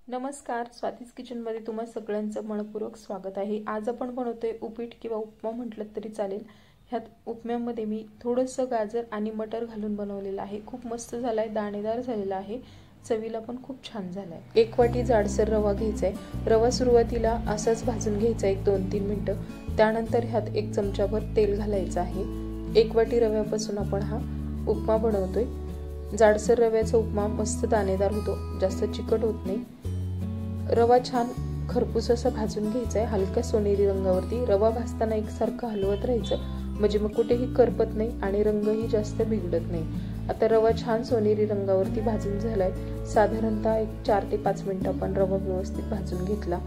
नमस्कार, स्वातीज किचनमध्ये तुम्हा सगळ्यांचं मनपूर्वक स्वागत आहे। आज आपण बनवतोय उपीट किंवा उपमा म्हटलं तरी चालेल। ह्यात उपम्यामध्ये मी थोडंसं गाजर आणि मटर घालून बनवलेलं आहे। खूप मस्त झालाय, दाणेदार झालेला आहे, चवीला पण खूप छान झालाय। 1 वाटी जाडसर रवा घ्यायचा आहे। रवा सुरुवातीला असाच भाजून घ्यायचा 1-2-3 मिनिटं। त्यानंतर ह्यात 1 चमचाभर तेल घालायचं आहे। 1 वाटी रव्यापासून आपण हा उपमा बनवतोय। जाडसर रव्याचा उपमा मस्त दाणेदार होतो, जास्त चिकट होत नाही। रवा छान खरपूस असा भाजून घ्यायचा आहे, हलक्या सोनेरी रंगावरती। रवा भाजताना एकसारखं हलवत राहायचं, म्हणजे मग कुठेही करपत नाही आणि रंगही जास्त बिघडत नाही। आता रवा छान सोनेरी रंगावरती भाजून झालाय। साधारणतः 4 ते 5 मिनिटं आपण रवा व्यवस्थित भाजून घेतला।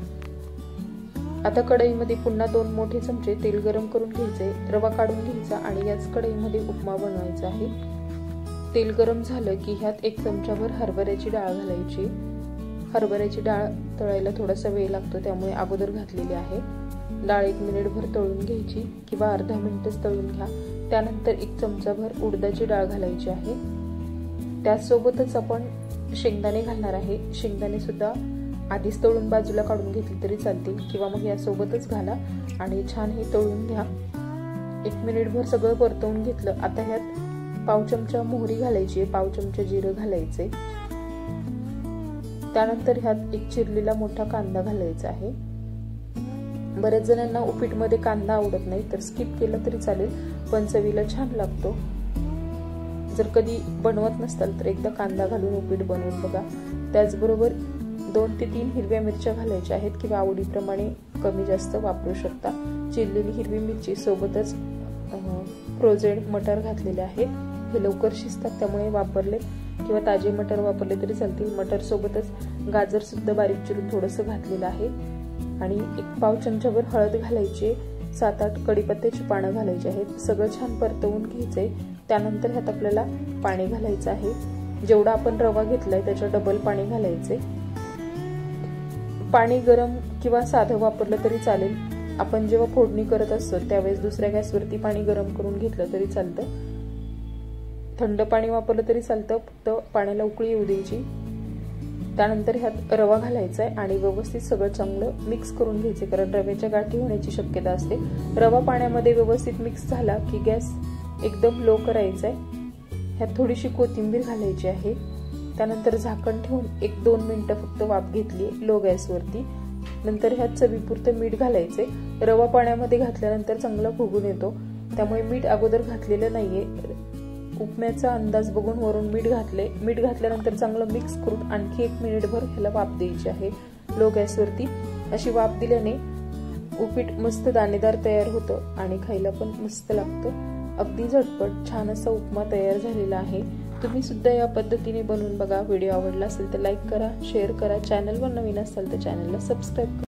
आता कढईमध्ये पुन्हा 2 मोठे चमचे तेल गरम करून घ्यायचे। रवा काढून घ्यायचा आणि याच कढईमध्ये उपमा बनवायचा आहे। तेल गरम झालं की ह्यात 1 चमचाभर हरभऱ्याची डाळ घालायची। हरभऱ्याची डाळ तळायला थोडासा वेळ लागतो, त्यामुळे अगोदर घातलेली आहे। डाळ 1 मिनिटभर तळून घ्यायची किंवा अर्धा मिनिटच तळून घ्या। त्यानंतर 1 चमचाभर उडदाची डाळ घालायची आहे। त्यासोबतच आपण शेंगदाणे घालणार आहे। शेंगदाणे सुद्धा आधीच तळून बाजूला काढून घेतले तरी चालतील किंवा मग यासोबतच घाला आणि छान हे तळून घ्या। 1 मिनिटभर सगळं परतवून घेतलं। आता ह्यात पाव चमचा मोहरी घालायची, पाव चमचा जिरं घालायचे। त्यानंतर ह्यात 1 चिरलेला मोठा कांदा घालायचा आहे। बरेच जणांना उपीटमध्ये कांदा आवडत नाही, तर स्किप केलं तरी चालेल, पण चवीला छान लागतो। जर कधी बनवत नसताल तर एकदा कांदा घालून उपीट बनवून बघा। त्याचबरोबर 2 ते 3 हिरव्या मिरच्या घालायच्या आहेत किंवा आवडीप्रमाणे कमी जास्त वापरू शकता। चिरलेली हिरवी मिरची सोबतच फ्रोझन मटर घातलेले आहेत। हे लवकर शिजतात, त्यामुळे वापरले किंवा ताजे मटर वापरले तरी चालतील। मटर सोबतच गाजर सुद्धा बारीक चिरून थोडंसं घातलेलं आहे आणि 1 पाव चमचाभर हळद घालायची। 7-8 कढीपत्त्याची पानं घालायची आहेत। सगळं छान परतवून घ्यायचंय। त्यानंतर ह्यात आपल्याला पाणी घालायचं आहे। जेवढा आपण रवा घेतलाय त्याच्या डबल पाणी घालायचे। पाणी गरम किंवा साधं वापरलं तरी चालेल। आपण जेव्हा फोडणी करत असतो त्यावेळेस दुसऱ्या गॅसवरती पाणी गरम करून घेतलं तरी चालतं। थंड पाणी वापरलं तरी चालतं, फक्त पाण्याला उकळी येऊ द्यायची। त्यानंतर ह्यात रवा घालायचा आहे आणि व्यवस्थित सगळं चांगलं मिक्स करून घ्यायचे, कारण रव्याच्या गाठी होण्याची शक्यता असते। रवा पाण्यामध्ये व्यवस्थित मिक्स झाला की गॅस एकदम लो करायचा आहे। ह्यात थोडीशी कोथिंबीर घालायची आहे। त्यानंतर झाकण ठेवून 1-2 मिनिटं फक्त वाफ घेतली लो गॅसवरती। नंतर ह्यात चवीपुरतं मीठ घालायचे। रवा पाण्यामध्ये घातल्यानंतर चांगला फुगून येतो, त्यामुळे मीठ अगोदर घातलेलं नाहीये। उपम्याचा अंदाज बघून वरून मीठ घातले। मीठ घातल्यानंतर चांगलं मिक्स करून आणखी 1 मिनिटभर ह्याला वाफ द्यायची आहे लो गॅसवरती। अशी वाफ दिल्याने उपीट मस्त दाणेदार तयार होतं आणि खायला पण मस्त लागतं। अगदी झटपट छान असा उपमा तयार झालेला आहे। तुम्ही सुद्धा या पद्धतीने बनवून बघा। व्हिडिओ आवडला असेल तर लाईक करा, शेअर करा। चॅनलवर नवीन असाल तर चॅनलला सबस्क्राईब करा।